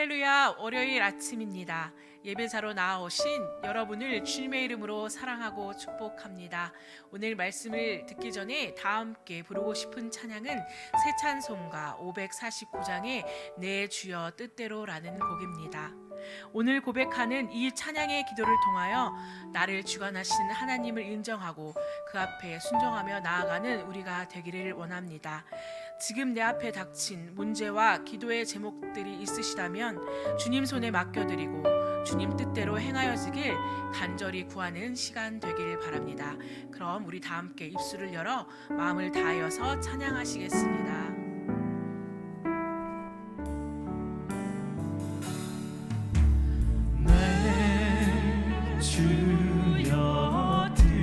할렐루야, 월요일 아침입니다. 예배자로 나아오신 여러분을 주님의 이름으로 사랑하고 축복합니다. 오늘 말씀을 듣기 전에 다 함께 부르고 싶은 찬양은 새 찬송가 549장의 내 주여 뜻대로라는 곡입니다. 오늘 고백하는 이 찬양의 기도를 통하여 나를 주관하신 하나님을 인정하고 그 앞에 순종하며 나아가는 우리가 되기를 원합니다. 지금 내 앞에 닥친 문제와 기도의 제목들이 있으시다면 주님 손에 맡겨드리고 주님 뜻대로 행하여지길 간절히 구하는 시간 되길 바랍니다. 그럼 우리 다 함께 입술을 열어 마음을 다하여서 찬양하시겠습니다. 내 주여 뜻대로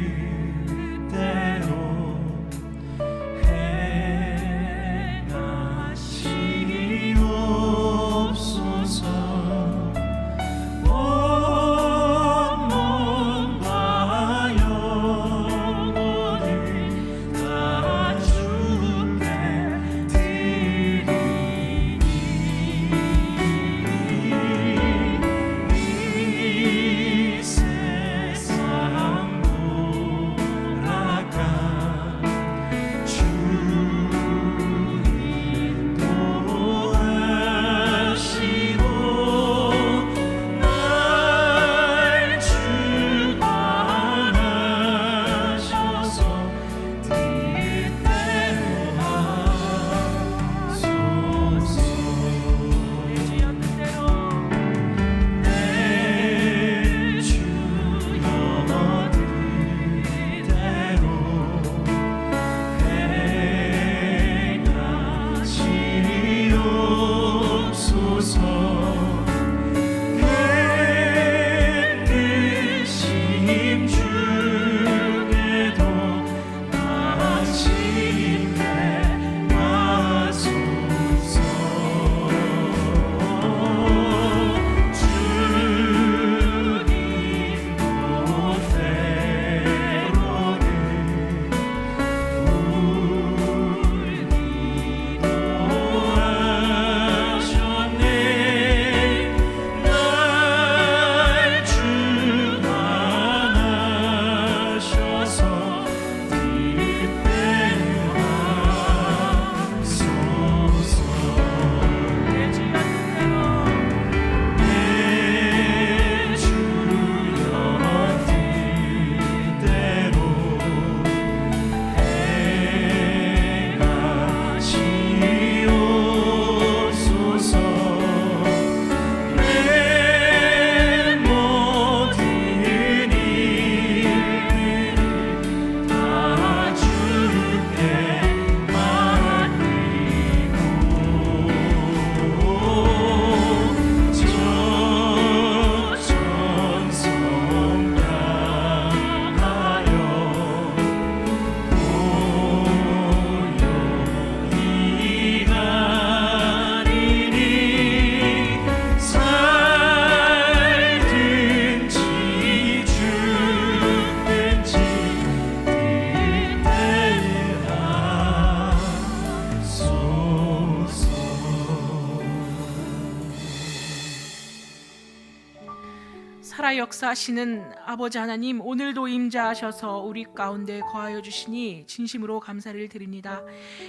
살아 역사하시는 아버지 하나님, 오늘도 임재하셔서 우리 가운데 거하여 주시니 진심으로 감사를 드립니다.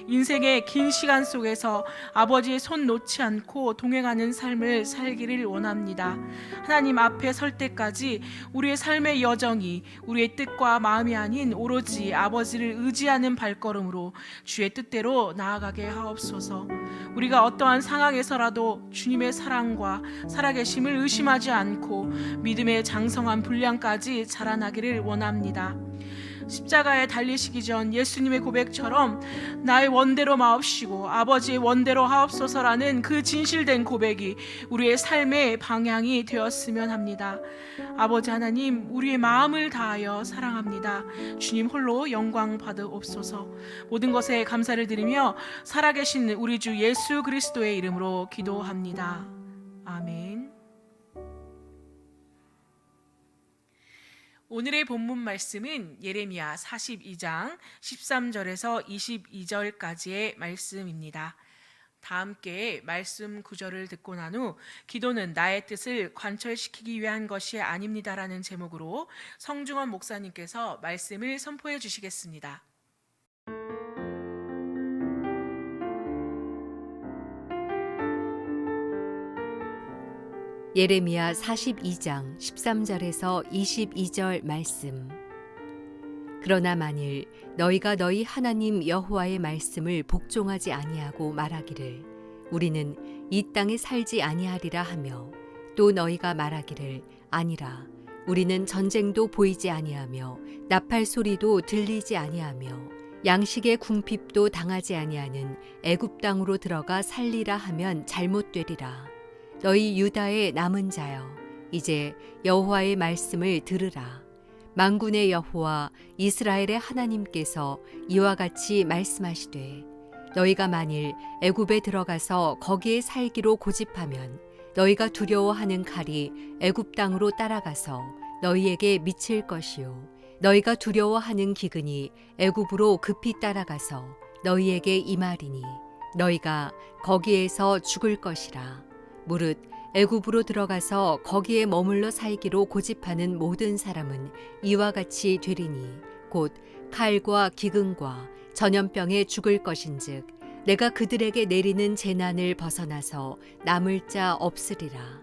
인생의 긴 시간 속에서 아버지의 손 놓지 않고 동행하는 삶을 살기를 원합니다. 하나님 앞에 설 때까지 우리의 삶의 여정이 우리의 뜻과 마음이 아닌 오로지 아버지를 의지하는 발걸음으로 주의 뜻대로 나아가게 하옵소서. 우리가 어떠한 상황에서라도 주님의 사랑과 살아계심을 의심하지 않고 믿음의 장성한 분량까지 자라나기를 원합니다. 십자가에 달리시기 전 예수님의 고백처럼 나의 원대로 마옵시고 아버지의 원대로 하옵소서라는 그 진실된 고백이 우리의 삶의 방향이 되었으면 합니다. 아버지 하나님, 우리의 마음을 다하여 사랑합니다. 주님 홀로 영광 받으옵소서. 모든 것에 감사를 드리며 살아계신 우리 주 예수 그리스도의 이름으로 기도합니다. 아멘. 오늘의 본문 말씀은 예레미야 42장 13절에서 22절까지의 말씀입니다. 다 함께 말씀 구절을 듣고 난 후 기도는 나의 뜻을 관철시키기 위한 것이 아닙니다라는 제목으로 성중원 목사님께서 말씀을 선포해 주시겠습니다. 예레미야 42장 13절에서 22절 말씀. 그러나 만일 너희가 너희 하나님 여호와의 말씀을 복종하지 아니하고 말하기를 우리는 이 땅에 살지 아니하리라 하며 또 너희가 말하기를 아니라 우리는 전쟁도 보이지 아니하며 나팔 소리도 들리지 아니하며 양식의 궁핍도 당하지 아니하는 애굽 땅으로 들어가 살리라 하면 잘못되리라. 너희 유다의 남은 자여 이제 여호와의 말씀을 들으라. 만군의 여호와 이스라엘의 하나님께서 이와 같이 말씀하시되 너희가 만일 애굽에 들어가서 거기에 살기로 고집하면 너희가 두려워하는 칼이 애굽 땅으로 따라가서 너희에게 미칠 것이요 너희가 두려워하는 기근이 애굽으로 급히 따라가서 너희에게 임하리니 너희가 거기에서 죽을 것이라. 무릇 애굽으로 들어가서 거기에 머물러 살기로 고집하는 모든 사람은 이와 같이 되리니 곧 칼과 기근과 전염병에 죽을 것인즉 내가 그들에게 내리는 재난을 벗어나서 남을 자 없으리라.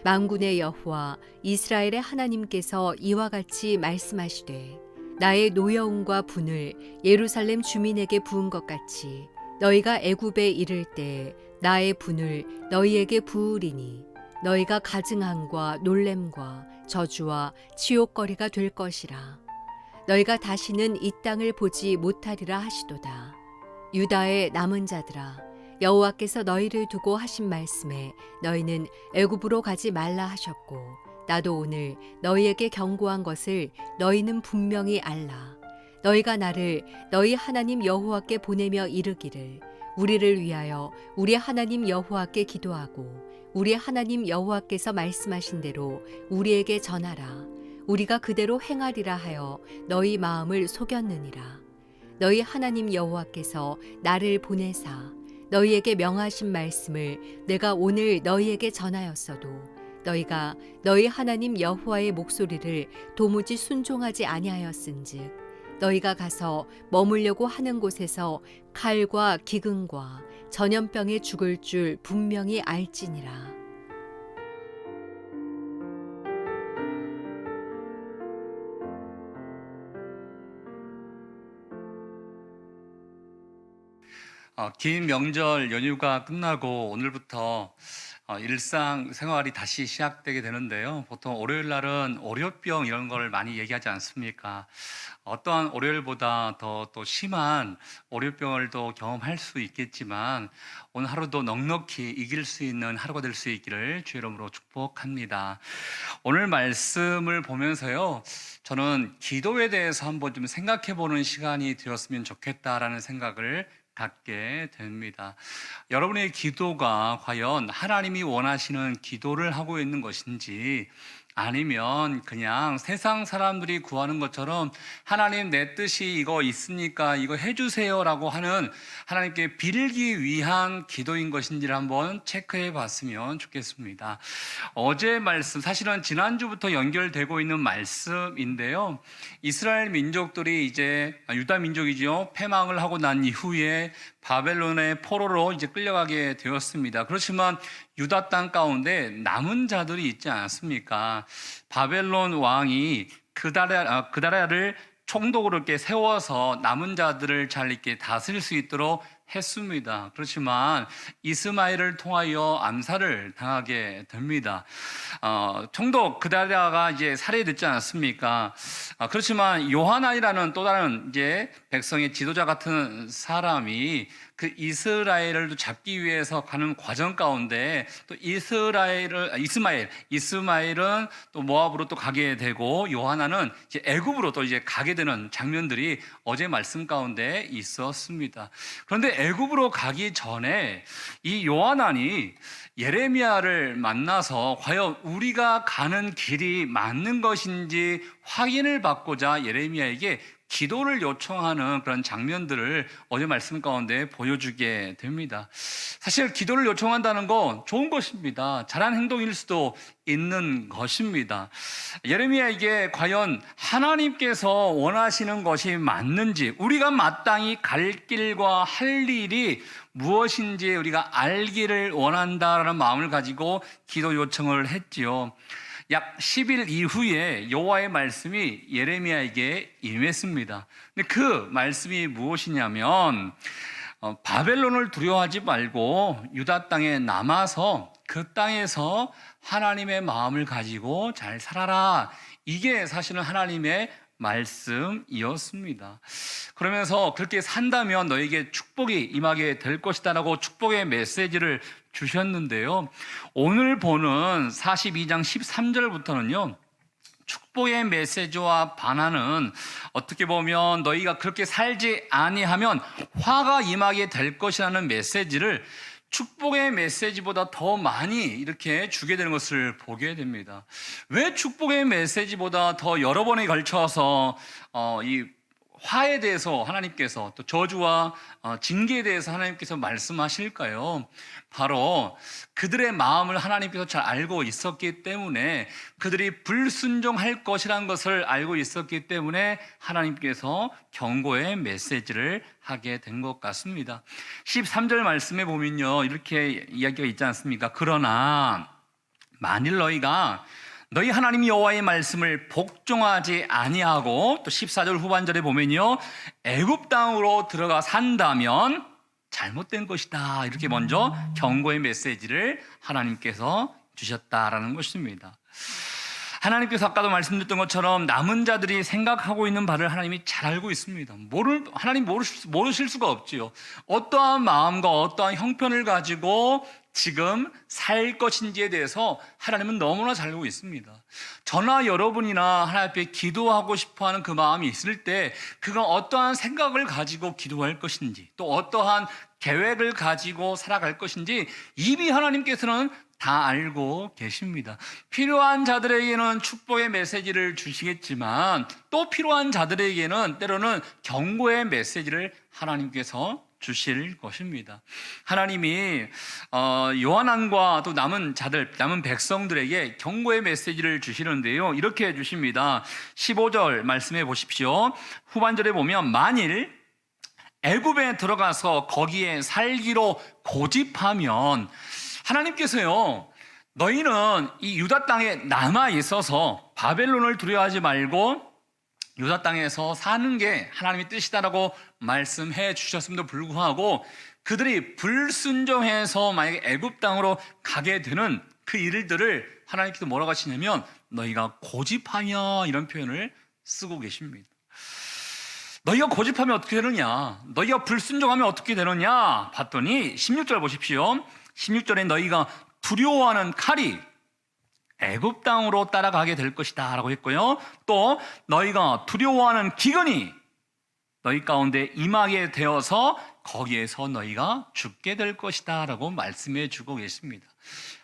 만군의 여호와 이스라엘의 하나님께서 이와 같이 말씀하시되 나의 노여움과 분을 예루살렘 주민에게 부은 것 같이 너희가 애굽에 이를 때 나의 분을 너희에게 부으리니 너희가 가증함과 놀램과 저주와 치욕거리가 될 것이라. 너희가 다시는 이 땅을 보지 못하리라 하시도다. 유다의 남은 자들아 여호와께서 너희를 두고 하신 말씀에 너희는 애굽으로 가지 말라 하셨고 나도 오늘 너희에게 경고한 것을 너희는 분명히 알라. 너희가 나를 너희 하나님 여호와께 보내며 이르기를 우리를 위하여 우리 하나님 여호와께 기도하고 우리 하나님 여호와께서 말씀하신 대로 우리에게 전하라. 우리가 그대로 행하리라 하여 너희 마음을 속였느니라. 너희 하나님 여호와께서 나를 보내사 너희에게 명하신 말씀을 내가 오늘 너희에게 전하였어도 너희가 너희 하나님 여호와의 목소리를 도무지 순종하지 아니하였은즉 너희가 가서 머물려고 하는 곳에서 칼과 기근과 전염병에 죽을 줄 분명히 알지니라. 긴 명절 연휴가 끝나고 오늘부터 일상생활이 다시 시작되게 되는데요. 보통 월요일 날은 월요병 이런 걸 많이 얘기하지 않습니까? 어떠한 월요일보다 더 또 심한 월요병을 또 경험할 수 있겠지만 오늘 하루도 넉넉히 이길 수 있는 하루가 될 수 있기를 주의 이름으로 축복합니다. 오늘 말씀을 보면서요, 저는 기도에 대해서 한번 좀 생각해 보는 시간이 되었으면 좋겠다라는 생각을 갖게 됩니다. 여러분의 기도가 과연 하나님이 원하시는 기도를 하고 있는 것인지 아니면 그냥 세상 사람들이 구하는 것처럼 하나님 내 뜻이 이거 있으니까 이거 해주세요 라고 하는 하나님께 빌기 위한 기도인 것인지를 한번 체크해 봤으면 좋겠습니다. 어제 말씀, 사실은 지난주부터 연결되고 있는 말씀인데요, 이스라엘 민족들이 이제 유다 민족이죠, 패망을 하고 난 이후에 바벨론의 포로로 이제 끌려가게 되었습니다. 그렇지만 유다 땅 가운데 남은 자들이 있지 않았습니까? 바벨론 왕이 그다라를 총독으로 이렇게 세워서 남은 자들을 잘 이렇게 다스릴 수 있도록 했습니다. 그렇지만 이스마엘을 통하여 암살을 당하게 됩니다. 총독 그다랴가 이제 살해됐지 않았습니까? 그렇지만 요하나이라는 또 다른 이제 백성의 지도자 같은 사람이 그 이스라엘을 잡기 위해서 가는 과정 가운데 또 이스마엘은 또 모압으로 또 가게 되고 요하나는 이제 애굽으로 또 이제 가게 되는 장면들이 어제 말씀 가운데 있었습니다. 그런데 애굽으로 가기 전에 이 요하나니 예레미야를 만나서 과연 우리가 가는 길이 맞는 것인지 확인을 받고자 예레미야에게 기도를 요청하는 그런 장면들을 어제 말씀 가운데 보여주게 됩니다. 사실 기도를 요청한다는 건 좋은 것입니다. 잘한 행동일 수도 있는 것입니다. 예레미야에게 과연 하나님께서 원하시는 것이 맞는지, 우리가 마땅히 갈 길과 할 일이 무엇인지 우리가 알기를 원한다라는 마음을 가지고 기도 요청을 했지요. 약 10일 이후에 여호와의 말씀이 예레미야에게 임했습니다. 근데 그 말씀이 무엇이냐면 바벨론을 두려워하지 말고 유다 땅에 남아서 그 땅에서 하나님의 마음을 가지고 잘 살아라. 이게 사실은 하나님의 말씀이었습니다. 그러면서 그렇게 산다면 너에게 축복이 임하게 될 것이다라고 축복의 메시지를 주셨는데요. 오늘 보는 42장 13절부터는요. 축복의 메시지와 반하는, 어떻게 보면 너희가 그렇게 살지 아니하면 화가 임하게 될 것이라는 메시지를 축복의 메시지보다 더 많이 이렇게 주게 되는 것을 보게 됩니다. 왜 축복의 메시지보다 더 여러 번에 걸쳐서 이 화에 대해서 하나님께서, 또 저주와 징계에 대해서 하나님께서 말씀하실까요? 바로 그들의 마음을 하나님께서 잘 알고 있었기 때문에, 그들이 불순종할 것이라는 것을 알고 있었기 때문에 하나님께서 경고의 메시지를 하게 된 것 같습니다. 13절 말씀에 보면요, 이렇게 이야기가 있지 않습니까? 그러나 만일 너희가 너희 하나님 여호와의 말씀을 복종하지 아니하고, 또 14절 후반절에 보면요, 애굽 땅으로 들어가 산다면 잘못된 것이다. 이렇게 먼저 경고의 메시지를 하나님께서 주셨다라는 것입니다. 하나님께서 아까도 말씀드렸던 것처럼 남은 자들이 생각하고 있는 바를 하나님이 잘 알고 있습니다. 하나님 모르실 수가 없지요. 어떠한 마음과 어떠한 형편을 가지고 지금 살 것인지에 대해서 하나님은 너무나 잘 알고 있습니다. 저나 여러분이나 하나님 앞에 기도하고 싶어하는 그 마음이 있을 때, 그가 어떠한 생각을 가지고 기도할 것인지, 또 어떠한 계획을 가지고 살아갈 것인지 이미 하나님께서는 다 알고 계십니다. 필요한 자들에게는 축복의 메시지를 주시겠지만, 또 필요한 자들에게는 때로는 경고의 메시지를 하나님께서 주실 것입니다. 하나님이 요한왕과 또 남은 백성들에게 경고의 메시지를 주시는데요, 이렇게 해주십니다. 15절 말씀해 보십시오. 후반절에 보면 만일 애굽에 들어가서 거기에 살기로 고집하면, 하나님께서요, 너희는 이 유다 땅에 남아 있어서 바벨론을 두려워하지 말고 유다 땅에서 사는 게 하나님의 뜻이다라고 말씀해 주셨음에도 불구하고, 그들이 불순종해서 만약에 애굽 땅으로 가게 되는 그 일들을 하나님께서 뭐라고 하시냐면 너희가 고집하며, 이런 표현을 쓰고 계십니다. 너희가 고집하면 어떻게 되느냐, 너희가 불순종하면 어떻게 되느냐 봤더니 16절 보십시오. 16절에 너희가 두려워하는 칼이 애굽 땅으로 따라가게 될 것이다 라고 했고요, 또 너희가 두려워하는 기근이 너희 가운데 임하게 되어서 거기에서 너희가 죽게 될 것이다 라고 말씀해 주고 계십니다.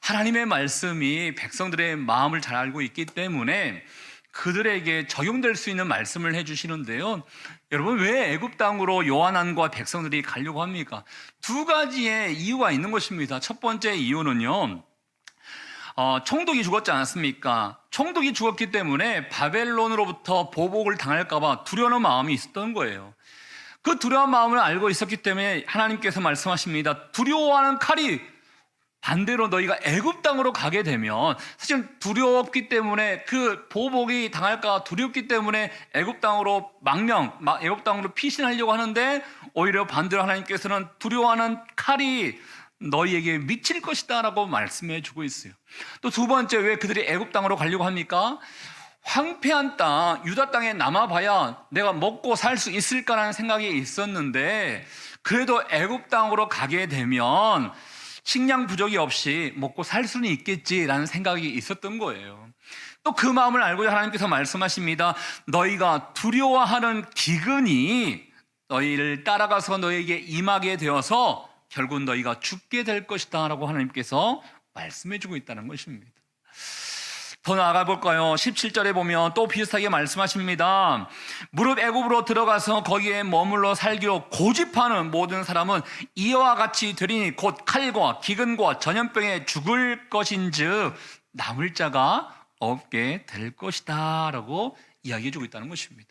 하나님의 말씀이 백성들의 마음을 잘 알고 있기 때문에 그들에게 적용될 수 있는 말씀을 해주시는데요, 여러분, 왜 애굽 땅으로 요한왕과 백성들이 가려고 합니까? 두 가지의 이유가 있는 것입니다. 첫 번째 이유는요, 총독이 죽었지 않았습니까? 총독이 죽었기 때문에 바벨론으로부터 보복을 당할까 봐 두려운 마음이 있었던 거예요. 그 두려운 마음을 알고 있었기 때문에 하나님께서 말씀하십니다. 두려워하는 칼이, 반대로 너희가 애굽 땅으로 가게 되면, 사실 두려웠기 때문에, 그 보복이 당할까 두렵기 때문에 애굽 땅으로 애굽 땅으로 피신하려고 하는데, 오히려 반대로 하나님께서는 두려워하는 칼이 너희에게 미칠 것이다 라고 말씀해 주고 있어요. 또 두 번째, 왜 그들이 애굽 땅으로 가려고 합니까? 황폐한 땅, 유다 땅에 남아봐야 내가 먹고 살 수 있을까라는 생각이 있었는데, 그래도 애굽 땅으로 가게 되면 식량 부족이 없이 먹고 살 수는 있겠지라는 생각이 있었던 거예요. 또 그 마음을 알고 하나님께서 말씀하십니다. 너희가 두려워하는 기근이 너희를 따라가서 너희에게 임하게 되어서 결국 너희가 죽게 될 것이다 라고 하나님께서 말씀해 주고 있다는 것입니다. 더 나아가 볼까요? 17절에 보면 또 비슷하게 말씀하십니다. 무릇 애굽으로 들어가서 거기에 머물러 살기로 고집하는 모든 사람은 이와 같이 되리니 곧 칼과 기근과 전염병에 죽을 것인즉 남을 자가 없게 될 것이다 라고 이야기해 주고 있다는 것입니다.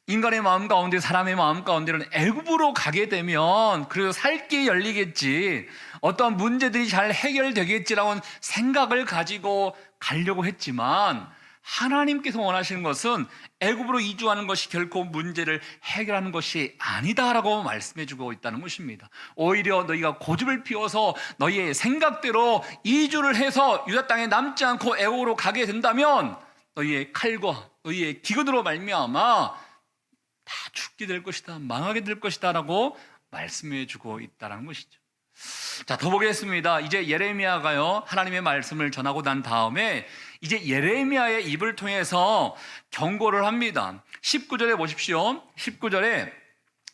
인간의 마음 가운데, 사람의 마음 가운데는 애굽으로 가게 되면 그래도 살 길이 열리겠지, 어떤 문제들이 잘 해결되겠지라는 생각을 가지고 가려고 했지만, 하나님께서 원하시는 것은 애굽으로 이주하는 것이 결코 문제를 해결하는 것이 아니다라고 말씀해 주고 있다는 것입니다. 오히려 너희가 고집을 피워서 너희의 생각대로 이주를 해서 유다 땅에 남지 않고 애굽으로 가게 된다면 너희의 칼과 너희의 기근으로 말미암아 다 죽게 될 것이다, 망하게 될 것이다 라고 말씀해 주고 있다는 것이죠. 자, 더 보겠습니다. 이제 예레미야가요, 하나님의 말씀을 전하고 난 다음에 이제 예레미야의 입을 통해서 경고를 합니다. 19절에 보십시오. 19절에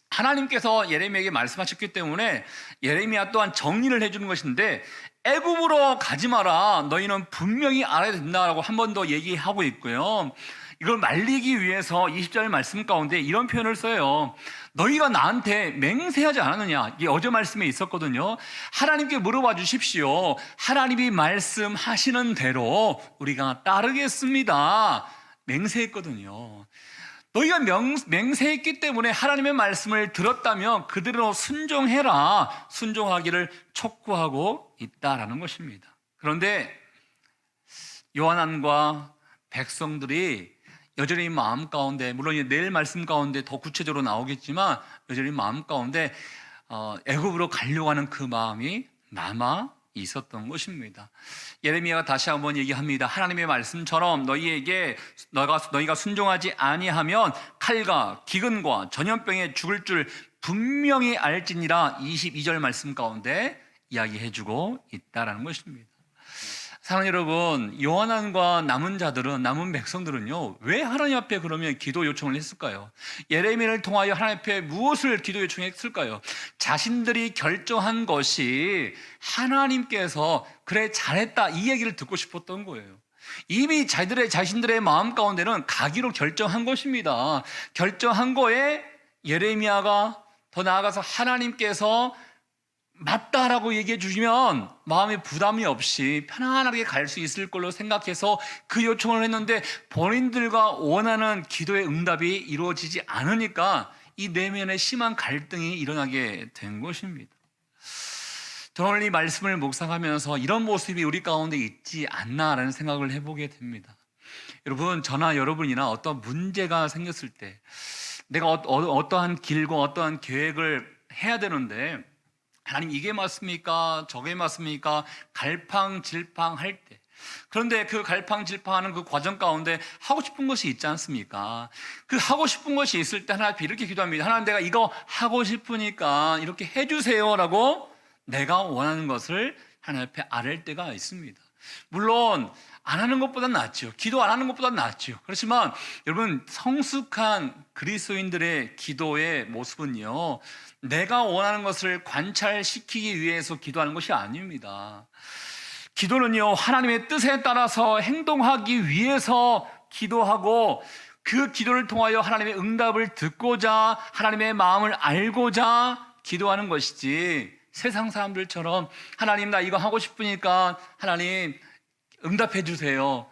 하나님께서 예레미야에게 말씀하셨기 때문에 예레미야 또한 정리를 해주는 것인데, 애굽으로 가지 마라, 너희는 분명히 알아야 된다라고 한 번 더 얘기하고 있고요. 이걸 말리기 위해서 20절 말씀 가운데 이런 표현을 써요. 너희가 나한테 맹세하지 않았느냐? 이게 어제 말씀에 있었거든요. 하나님께 물어봐 주십시오. 하나님이 말씀하시는 대로 우리가 따르겠습니다. 맹세했거든요. 너희가 맹세했기 때문에 하나님의 말씀을 들었다면 그대로 순종해라, 순종하기를 촉구하고 있다라는 것입니다. 그런데 요한안과 백성들이 여전히 마음 가운데, 물론 내일 말씀 가운데 더 구체적으로 나오겠지만 여전히 마음 가운데 애굽으로 가려고 하는 그 마음이 남아 있었던 것입니다. 예레미야가 다시 한번 얘기합니다. 하나님의 말씀처럼 너희가 순종하지 아니하면 칼과 기근과 전염병에 죽을 줄 분명히 알지니라 22절 말씀 가운데 이야기해주고 있다라는 것입니다. 사랑하는 여러분, 요한안과 남은 자들은, 남은 백성들은요, 왜 하나님 앞에 그러면 기도 요청을 했을까요? 예레미야를 통하여 하나님 앞에 무엇을 기도 요청했을까요? 자신들이 결정한 것이 하나님께서 그래 잘했다 이 얘기를 듣고 싶었던 거예요. 이미 자신들의 마음 가운데는 가기로 결정한 것입니다. 결정한 거에 예레미야가 더 나아가서 하나님께서 맞다라고 얘기해 주시면 마음에 부담이 없이 편안하게 갈 수 있을 걸로 생각해서 그 요청을 했는데, 본인들과 원하는 기도의 응답이 이루어지지 않으니까 이 내면에 심한 갈등이 일어나게 된 것입니다. 저는 오늘 이 말씀을 묵상하면서 이런 모습이 우리 가운데 있지 않나라는 생각을 해보게 됩니다. 여러분, 저나 여러분이나 어떤 문제가 생겼을 때 내가 어떠한 길과 어떠한 계획을 해야 되는데, 하나님 이게 맞습니까? 저게 맞습니까? 갈팡질팡할 때, 그런데 그 갈팡질팡하는 그 과정 가운데 하고 싶은 것이 있지 않습니까? 그 하고 싶은 것이 있을 때 하나님 앞에 이렇게 기도합니다. 하나님, 내가 이거 하고 싶으니까 이렇게 해주세요 라고 내가 원하는 것을 하나님 앞에 아뢰을 때가 있습니다. 물론 안 하는 것보다 낫죠. 기도 안 하는 것보다 낫죠. 그렇지만 여러분, 성숙한 그리스도인들의 기도의 모습은요, 내가 원하는 것을 관찰시키기 위해서 기도하는 것이 아닙니다. 기도는요, 하나님의 뜻에 따라서 행동하기 위해서 기도하고, 그 기도를 통하여 하나님의 응답을 듣고자, 하나님의 마음을 알고자 기도하는 것이지, 세상 사람들처럼 하나님 나 이거 하고 싶으니까 하나님 응답해 주세요,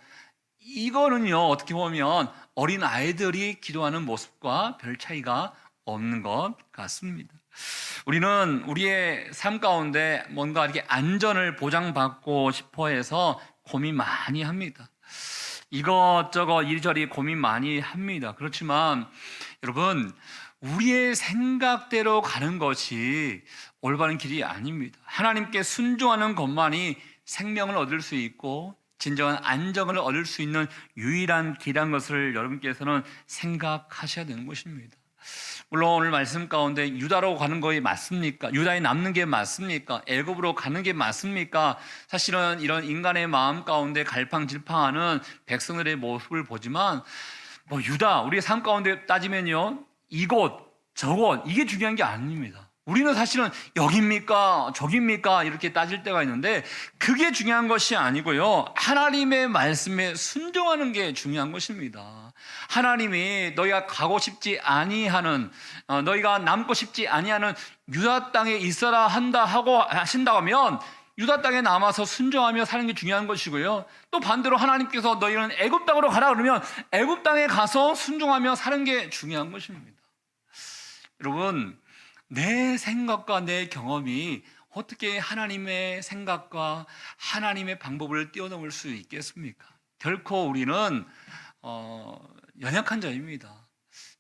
이거는요 어떻게 보면 어린 아이들이 기도하는 모습과 별 차이가 없는 것 같습니다. 우리는 우리의 삶 가운데 뭔가 이렇게 안전을 보장받고 싶어 해서 고민 많이 합니다. 이것저것 이리저리 고민 많이 합니다. 그렇지만 여러분, 우리의 생각대로 가는 것이 올바른 길이 아닙니다. 하나님께 순종하는 것만이 생명을 얻을 수 있고 진정한 안정을 얻을 수 있는 유일한 길이라는 것을 여러분께서는 생각하셔야 되는 것입니다. 물론 오늘 말씀 가운데 유다로 가는 것이 맞습니까? 유다에 남는 게 맞습니까? 애굽으로 가는 게 맞습니까? 사실은 이런 인간의 마음 가운데 갈팡질팡하는 백성들의 모습을 보지만, 유다, 우리의 삶 가운데 따지면요, 이곳 저곳 이게 중요한 게 아닙니다. 우리는 사실은 여기입니까 저기입니까 이렇게 따질 때가 있는데 그게 중요한 것이 아니고요. 하나님의 말씀에 순종하는 게 중요한 것입니다. 하나님이 너희가 가고 싶지 아니하는 너희가 남고 싶지 아니하는 유다 땅에 있어라 한다 하고 하신다고 하면 유다 땅에 남아서 순종하며 사는 게 중요한 것이고요. 또 반대로 하나님께서 너희는 애굽 땅으로 가라 그러면 애굽 땅에 가서 순종하며 사는 게 중요한 것입니다. 여러분, 내 생각과 내 경험이 어떻게 하나님의 생각과 하나님의 방법을 뛰어넘을 수 있겠습니까? 결코 우리는 연약한 자입니다.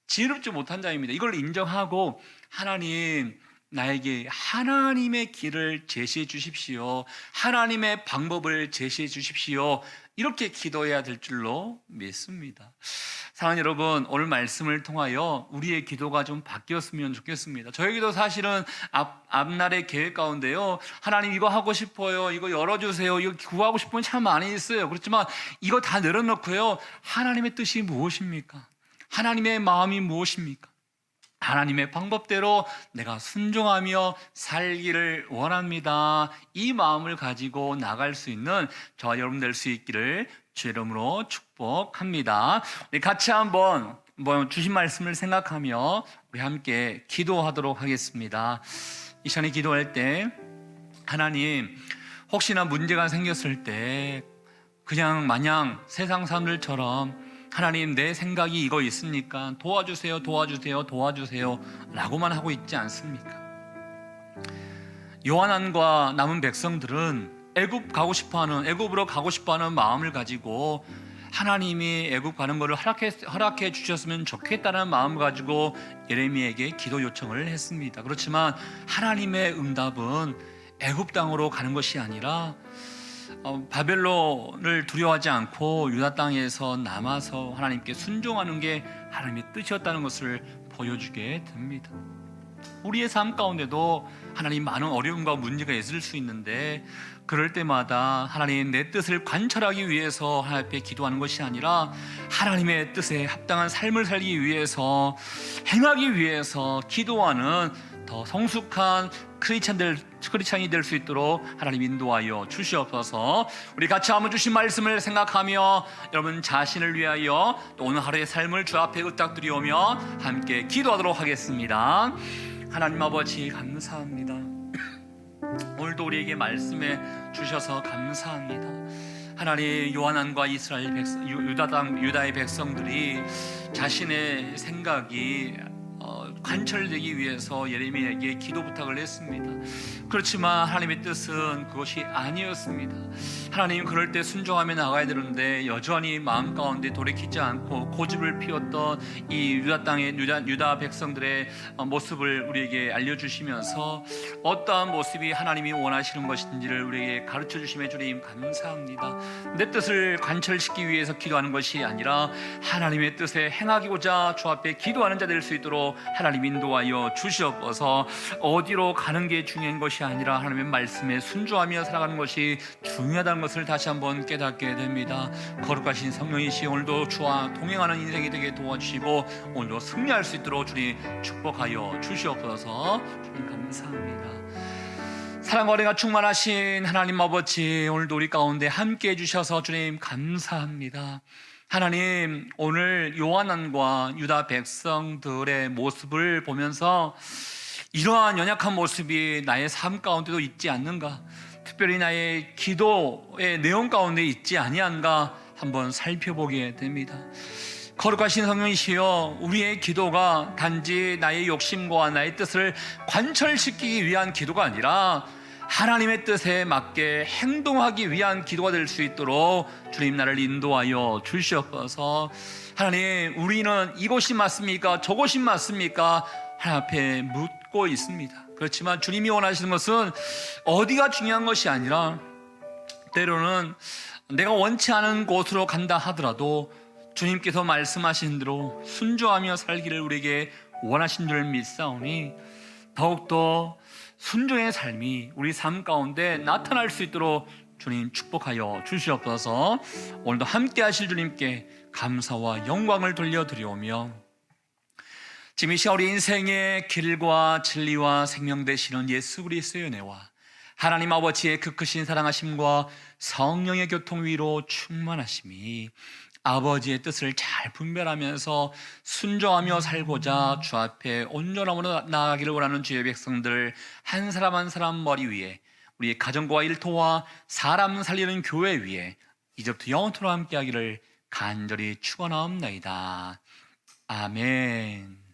지혜롭지 못한 자입니다. 이걸 인정하고 하나님, 나에게 하나님의 길을 제시해 주십시오. 하나님의 방법을 제시해 주십시오. 이렇게 기도해야 될 줄로 믿습니다. 사랑하는 여러분, 오늘 말씀을 통하여 우리의 기도가 좀 바뀌었으면 좋겠습니다. 저에게도 사실은 앞날의 계획 가운데요, 하나님 이거 하고 싶어요, 이거 열어주세요, 이거 구하고 싶은 건 참 많이 있어요. 그렇지만 이거 다 내려놓고요, 하나님의 뜻이 무엇입니까? 하나님의 마음이 무엇입니까? 하나님의 방법대로 내가 순종하며 살기를 원합니다. 이 마음을 가지고 나갈 수 있는 저와 여러분 될 수 있기를 주의 이름으로 축복합니다. 우리 같이 한번 주신 말씀을 생각하며 우리 함께 기도하도록 하겠습니다. 이 시간에 기도할 때 하나님, 혹시나 문제가 생겼을 때 그냥 마냥 세상 사람들처럼 하나님, 내 생각이 이거 있으니까 도와주세요, 도와주세요, 도와주세요 라고만 하고 있지 않습니까? 요한안과 남은 백성들은 애굽으로 가고 싶어하는 마음을 가지고 하나님이 애굽 가는 것을 허락해 주셨으면 좋겠다는 마음을 가지고 예레미야에게 기도 요청을 했습니다. 그렇지만 하나님의 응답은 애굽 땅으로 가는 것이 아니라 바벨론을 두려워하지 않고 유다 땅에서 남아서 하나님께 순종하는 게 하나님의 뜻이었다는 것을 보여주게 됩니다. 우리의 삶 가운데도 하나님 많은 어려움과 문제가 있을 수 있는데 그럴 때마다 하나님, 내 뜻을 관철하기 위해서 하나님 앞에 기도하는 것이 아니라 하나님의 뜻에 합당한 삶을 살기 위해서, 행하기 위해서 기도하는 더 성숙한 크리스찬이 될 수 있도록 하나님 인도하여 주시옵소서. 우리 같이 한번 주신 말씀을 생각하며 여러분 자신을 위하여 또 오늘 하루의 삶을 주 앞에 의탁드리오며 함께 기도하도록 하겠습니다. 하나님 아버지, 감사합니다. 오늘도 우리에게 말씀해 주셔서 감사합니다. 하나님, 요한안과 이스라엘 유다의 백성들이 자신의 생각이 관철되기 위해서 예레미야에게 기도 부탁을 했습니다. 그렇지만 하나님의 뜻은 그것이 아니었습니다. 하나님, 그럴 때 순종하며 나가야 되는데 여전히 마음 가운데 돌이키지 않고 고집을 피웠던 이 유다 땅의 유다 백성들의 모습을 우리에게 알려주시면서 어떠한 모습이 하나님이 원하시는 것인지를 우리에게 가르쳐 주심에 주님 감사합니다. 내 뜻을 관철시키기 위해서 기도하는 것이 아니라 하나님의 뜻에 행하기고자 주 앞에 기도하는 자 될 수 있도록 하나님 인도하여 주시옵소서. 어디로 가는 게 중요한 것이 아니라 하나님의 말씀에 순종하며 살아가는 것이 중요하다는 것을 다시 한번 깨닫게 됩니다. 거룩하신 성령이시 오늘도 주와 동행하는 인생이 되게 도와주시고 오늘도 승리할 수 있도록 주님 축복하여 주시옵소서. 주님 감사합니다. 사랑과 은혜가 충만하신 하나님 아버지, 오늘도 우리 가운데 함께해 주셔서 주님 감사합니다. 하나님, 오늘 요한안과 유다 백성들의 모습을 보면서 이러한 연약한 모습이 나의 삶 가운데도 있지 않는가, 특별히 나의 기도의 내용 가운데 있지 아니한가 한번 살펴보게 됩니다. 거룩하신 성령이시여, 우리의 기도가 단지 나의 욕심과 나의 뜻을 관철시키기 위한 기도가 아니라 하나님의 뜻에 맞게 행동하기 위한 기도가 될 수 있도록 주님 나를 인도하여 주시옵소서. 하나님, 우리는 이곳이 맞습니까? 저곳이 맞습니까? 하나님 앞에 묻고 있습니다. 그렇지만 주님이 원하시는 것은 어디가 중요한 것이 아니라 때로는 내가 원치 않은 곳으로 간다 하더라도 주님께서 말씀하신 대로 순종하며 살기를 우리에게 원하신 줄 믿사오니 더욱더 순종의 삶이 우리 삶 가운데 나타날 수 있도록 주님 축복하여 주시옵소서. 오늘도 함께 하실 주님께 감사와 영광을 돌려드리오며 지금 이 시간 우리 인생의 길과 진리와 생명 되시는 예수 그리스도의 은혜와 하나님 아버지의 그 크신 사랑하심과 성령의 교통 위로 충만하심이 아버지의 뜻을 잘 분별하면서 순종하며 살고자 주 앞에 온전함으로 나아가기를 원하는 주의 백성들 한 사람 한 사람 머리 위에 우리의 가정과 일터와 사람 살리는 교회 위에 이제부터 영원토록 함께하기를 간절히 축원하옵나이다. 아멘.